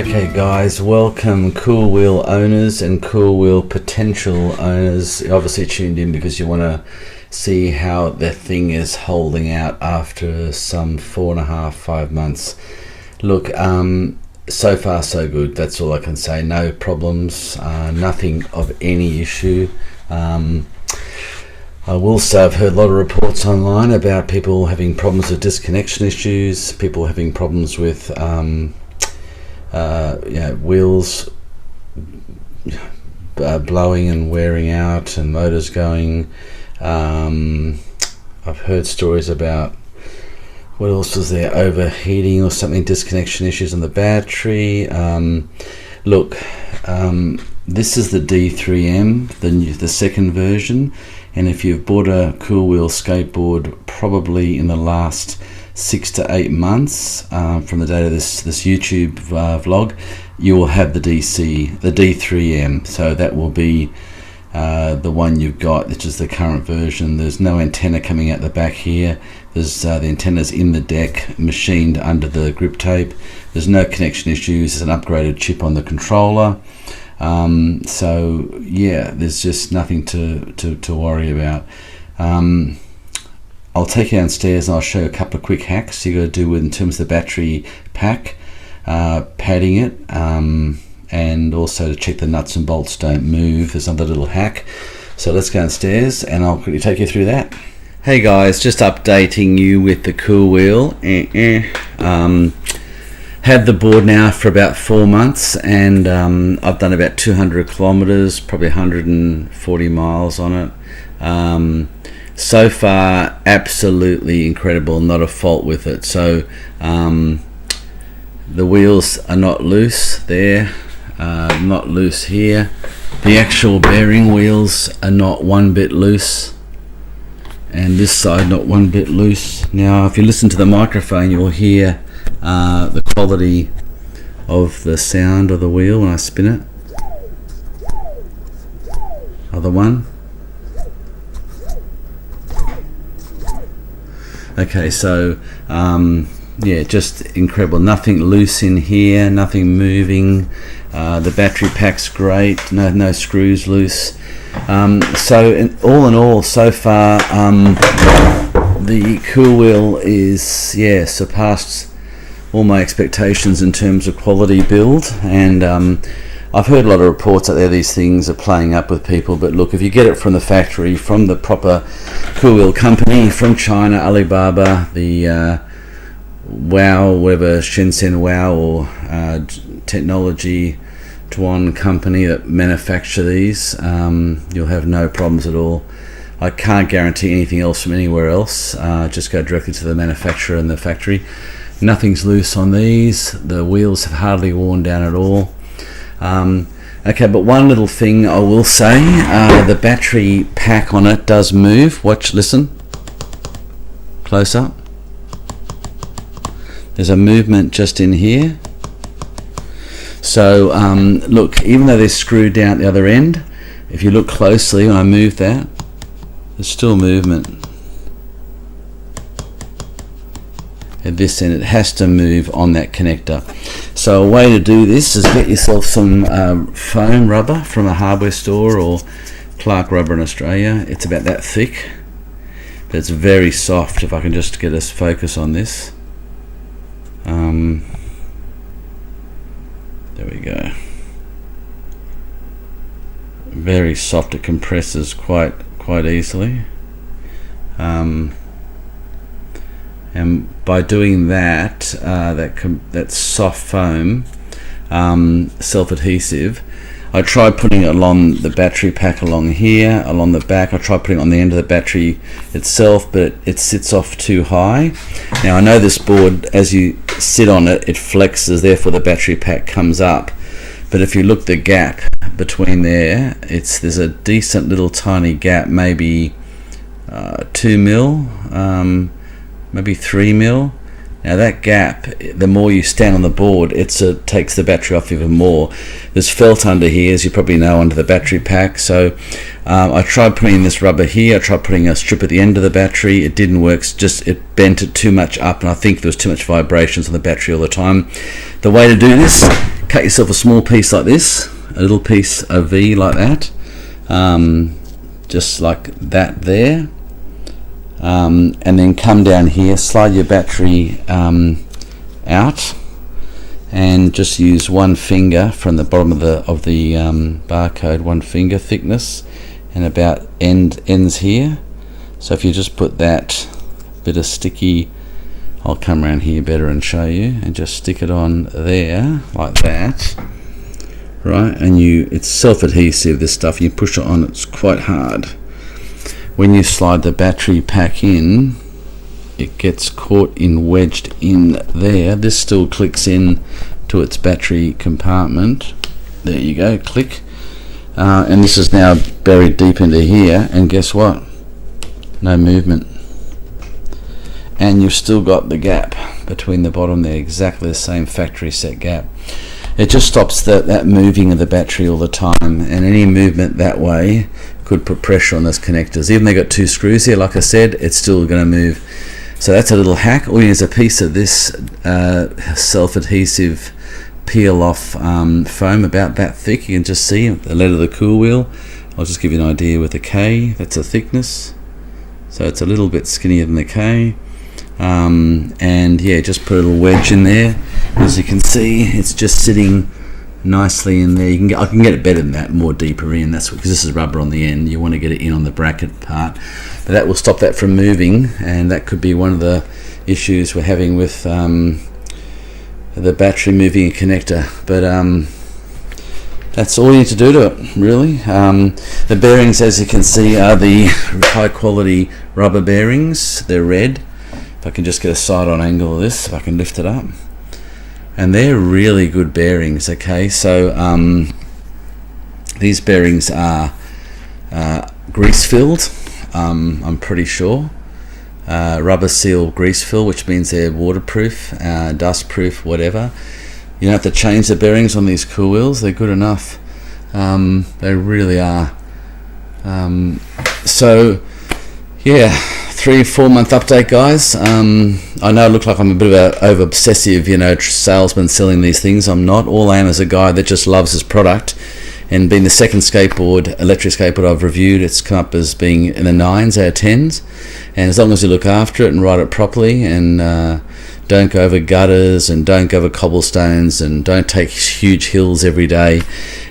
Okay guys, welcome KooWheel owners and KooWheel potential owners. You're obviously tuned in because you want to see how the thing is holding out after some 4.5-5 months. Look, so far so good, that's all I can say. No problems, nothing of any issue. I will say I've heard a lot of reports online about people having problems with disconnection issues, people having problems with wheels blowing and wearing out and motors going. I've heard stories about, what else was there, overheating or something, disconnection issues on the battery. Look, this is the D3M, the second version, and if you've bought a KooWheel skateboard probably in the last 6 to 8 months from the date of this YouTube vlog, you will have the D3M. So that will be the one you've got, which is the current version. There's no antenna coming out the back here. There's the antenna's in the deck, machined under the grip tape. There's no connection issues. There's an upgraded chip on the controller. So yeah, there's just nothing to worry about. I'll take you downstairs and I'll show you a couple of quick hacks you got to do with in terms of the battery pack, padding it, and also to check the nuts and bolts don't move. There's another little hack. So let's go downstairs and I'll quickly take you through that. Hey guys, just updating you with the KooWheel. Had the board now for about 4 months, and I've done about 200 kilometers, probably 140 miles on it. So far, absolutely incredible, not a fault with it. So the wheels are not loose there, not loose here. The actual bearing wheels are not one bit loose, and this side not one bit loose. Now if you listen to the microphone, you'll hear the quality of the sound of the wheel when I spin it. Other one. Okay, so yeah, just incredible. Nothing loose in here, nothing moving. The battery pack's great. No screws loose. So all in all, so far, the KooWheel is surpassed all my expectations in terms of quality build, and I've heard a lot of reports out there these things are playing up with people, but look, if you get it from the factory, from the proper KooWheel company, from China, Alibaba, the Wow, whatever, Shenzhen Wow, or Technology Tuan company that manufacture these, you'll have no problems at all. I can't guarantee anything else from anywhere else. Just go directly to the manufacturer and the factory. Nothing's loose on these. The wheels have hardly worn down at all. Okay, but one little thing I will say, the battery pack on it does move. Watch, listen. Close up. There's a movement just in here. So look, even though they're screwed down at the other end, if you look closely when I move that, there's still movement. At this end, it has to move on that connector. So a way to do this is get yourself some foam rubber from a hardware store or Clark Rubber in Australia. It's about that thick, but it's very soft. If I can just get us focus on this. There we go. Very soft. It compresses quite easily. And by doing that, that soft foam, self-adhesive, I tried putting it along the battery pack along here, along the back. I tried putting it on the end of the battery itself, but it sits off too high. Now I know this board, as you sit on it, it flexes, therefore the battery pack comes up. But if you look the gap between there, there's a decent little tiny gap, maybe 2 mil. Maybe 3 mil. Now that gap, the more you stand on the board, it takes the battery off even more. There's felt under here, as you probably know, under the battery pack. So I tried putting this rubber here. I tried putting a strip at the end of the battery. It didn't work. Just it bent it too much up, and I think there was too much vibrations on the battery all the time. The way to do this: cut yourself a small piece like this, a little piece of V like that, just like that there, and then come down here, slide your battery out, and just use one finger from the bottom of the barcode, one finger thickness, and about ends here. So if you just put that bit of sticky, I'll come around here better and show you, and just stick it on there like that, right? And it's self-adhesive, this stuff. You push it on, it's quite hard. When you slide the battery pack in, it gets caught in, wedged in there. This still clicks in to its battery compartment. There you go, click. And this is now buried deep into here, and guess what? No movement. And you've still got the gap between the bottom there, exactly the same factory set gap. It just stops that moving of the battery all the time, and any movement that way could put pressure on those connectors. Even they got 2 screws here, like I said, it's still going to move. So that's a little hack. All you need is a piece of this self-adhesive peel-off foam about that thick. You can just see the letter of the KooWheel. I'll just give you an idea with the K. That's a thickness. So it's a little bit skinnier than the K. And yeah, just put a little wedge in there. As you can see, it's just sitting nicely in there. I can get it better than that, more deeper in. That's because this is rubber on the end. You want to get it in on the bracket part, but that will stop that from moving, and that could be one of the issues we're having with the battery moving a connector. But that's all you need to do to it, really. The bearings, as you can see, are the high quality rubber bearings. They're red. If I can just get a side-on angle of this, if I can lift it up. And they're really good bearings. Okay, so these bearings are grease filled, I'm pretty sure, rubber seal grease fill, which means they're waterproof, dust proof, whatever. You don't have to change the bearings on these KooWheels. They're good enough. They really are. So yeah, 3-4 month update, guys. I know I look like I'm a bit of a over obsessive, salesman selling these things. I'm not. All I am is a guy that just loves his product, and being the second electric skateboard I've reviewed, it's come up as being in the 9s out of 10s. And as long as you look after it and ride it properly, and don't go over gutters, and don't go over cobblestones, and don't take huge hills every day,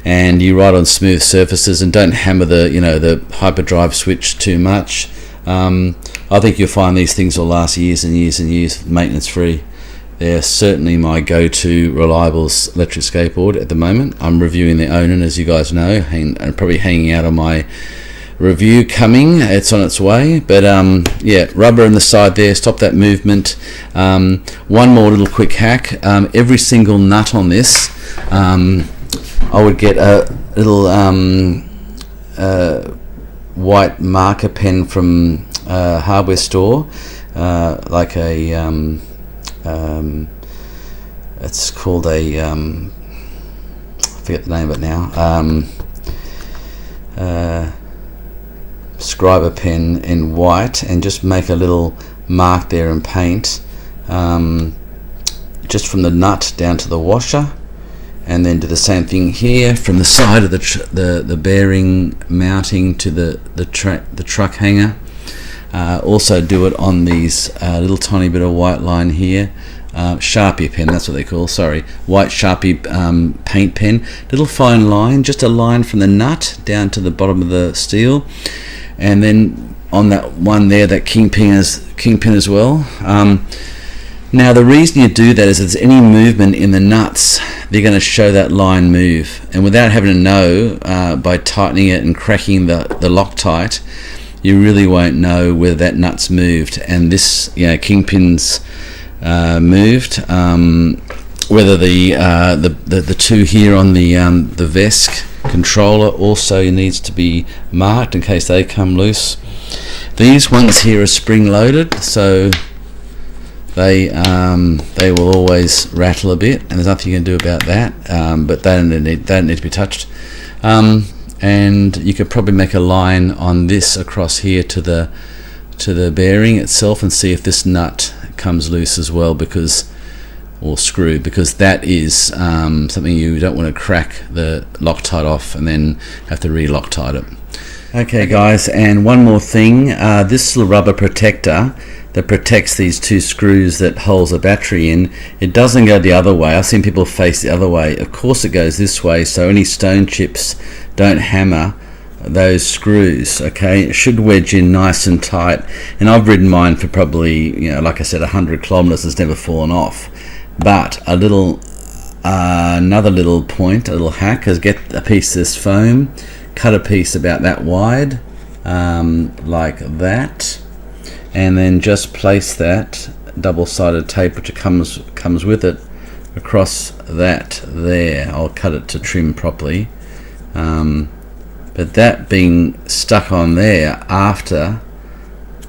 and you ride on smooth surfaces, and don't hammer the hyperdrive switch too much, I think you'll find these things will last years and years and years, maintenance free. They're certainly my go-to reliable electric skateboard at the moment. I'm reviewing the Onan, as you guys know, and probably hanging out on my review coming. It's on its way. But yeah, rubber on the side there, stop that movement. One more little quick hack. Every single nut on this, I would get a little white marker pen from a hardware store, like a it's called a I forget the name of it now, scriber pen in white, and just make a little mark there and paint just from the nut down to the washer, and then do the same thing here from the side of the bearing mounting to the truck hanger. Also do it on these little tiny bit of white line here, Sharpie pen, that's what they call, sorry, white Sharpie paint pen, little fine line, just a line from the nut down to the bottom of the steel, and then on that one there, that kingpin as well. Now the reason you do that is if there's any movement in the nuts, they're going to show that line move, and without having to know, by tightening it and cracking the Loctite, you really won't know whether that nut's moved. And this kingpin's moved, whether the two here on the VESC controller also needs to be marked in case they come loose. These ones here are spring loaded, so they will always rattle a bit, and there's nothing you can do about that, but they don't need to be touched. and you could probably make a line on this across here to the bearing itself and see if this nut comes loose as well, or screw, because that is something you don't want to crack the Loctite off and then have to re-Loctite it. Okay guys, and one more thing, this little rubber protector that protects these two screws that holds a battery in, it doesn't go the other way. I've seen people face the other way. Of course it goes this way, so any stone chips don't hammer those screws. Okay, it should wedge in nice and tight, and I've ridden mine for probably, you know, like I said, 100 kilometers, it's never fallen off. But a little another little point, a little hack, is get a piece of this foam, cut a piece about that wide, like that, and then just place that double-sided tape which comes with it across that there. I'll cut it to trim properly, but that being stuck on there after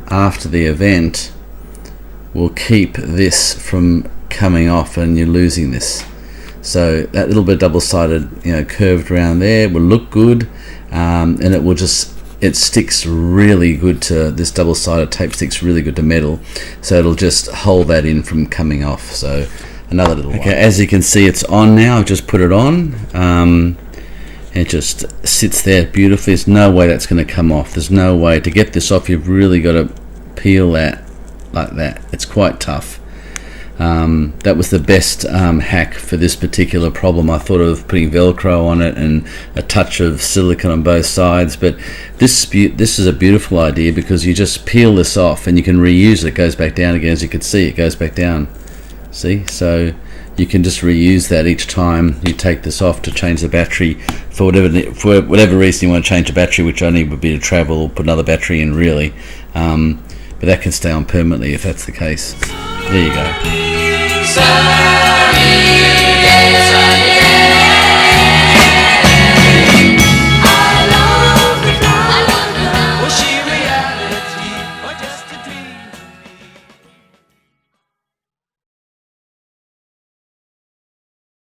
the event will keep this from coming off and you're losing this. So that little bit double-sided, you know, curved around there will look good, and it sticks really good to this double-sided tape, sticks really good to metal, so it'll just hold that in from coming off. So another little one. As you can see, it's on now. I've just put it on. It just sits there beautifully. There's no way that's going to come off. There's no way. To get this off, you've really got to peel that like that. It's quite tough. That was the best hack for this particular problem. I thought of putting Velcro on it and a touch of silicone on both sides, but this is a beautiful idea because you just peel this off and you can reuse it. It goes back down again. As you can see, it goes back down. See? So you can just reuse that each time you take this off to change the battery for whatever reason you want to change the battery, which only would be to travel or put another battery in, really. But that can stay on permanently if that's the case. There you go.